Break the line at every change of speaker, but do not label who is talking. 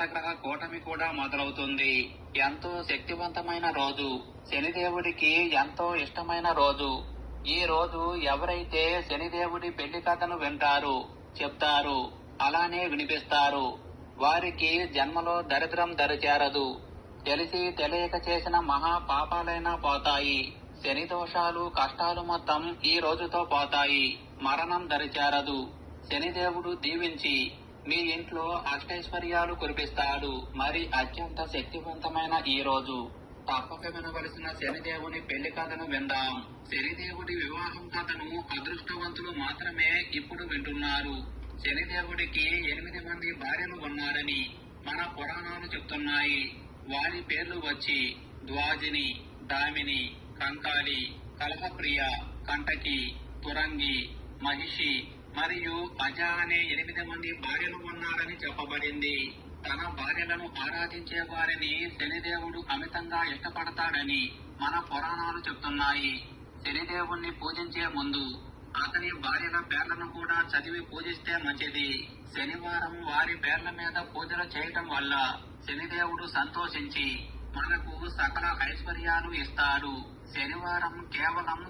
గ్రహ కూటమి కూడా మొదలవుతుంది. ఎంతో శక్తివంతమైన రోజు, శనిదేవుడికి ఎంతో ఇష్టమైన రోజు. ఈ రోజు ఎవరైతే శనిదేవుడి పెళ్లి కథను వింటారు, చెప్తారు, అలానే వినిపిస్తారు, వారికి జన్మలో దరిద్రం దరిచేరదు. తెలిసి తెలియక చేసిన మహా పాపాలైనా పోతాయి. శని దోషాలు, కష్టాలు మొత్తం ఈ రోజుతో పోతాయి. మరణం దరిచేరదు. శనిదేవుడు దీవించి మీ ఇంట్లో అష్టైశ్వర్యాలు కురిపిస్తాడు. మరి అత్యంత శక్తివంతమైన ఈ రోజు తప్పక వినవలసిన శనిదేవుని పెళ్లి కథను విందాం. శనిదేవుడి వివాహం కథను అదృష్టవంతులు మాత్రమే ఇప్పుడు వింటున్నారు. శనిదేవుడికి 8 మంది భార్యలు ఉన్నారని మన పురాణాలు చెప్తున్నాయి. వారి పేర్లు వచ్చి ద్వాజిని, దామిని, కంకాలి, కలహప్రియ, కంటకి, తురంగి, మహిషి మరియు అజ అనే 8 మంది భార్యలు ఉన్నారని చెప్పబడింది. తన భార్యలను ఆరాధించే వారిని శనిదేవుడు అమితంగా ఇష్టపడతాడని మన పురాణాలు చెప్తున్నాయి. శనిదేవుణ్ణి పూజించే ముందు అతని భార్యల పేర్లను కూడా చదివి పూజిస్తే మంచిది. శనివారం వారి పేర్ల మీద పూజలు చేయటం వల్ల శనిదేవుడు సంతోషించి మనకు సకల ఐశ్వర్యాలు ఇస్తాడు. శనివారం కేవలం